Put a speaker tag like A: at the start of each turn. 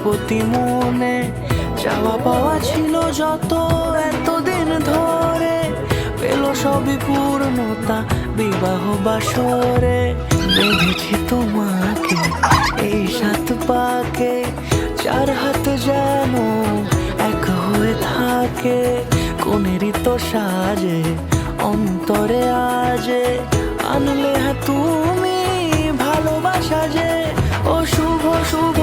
A: প্রতি মনে চাওয়া পাওয়া ছিল যত এতদিন ধরে, পেল সবই পূর্ণতা বিবাহ বাসরে। বেঁধেছি তোমাকে এই সাত পাকে, চার হাত যেন এক হয়ে থাকে। কোনেরই তো সাজে অন্তরে আজে আনলে তুমি ভালোবাসা যে। ও শুভ শুভ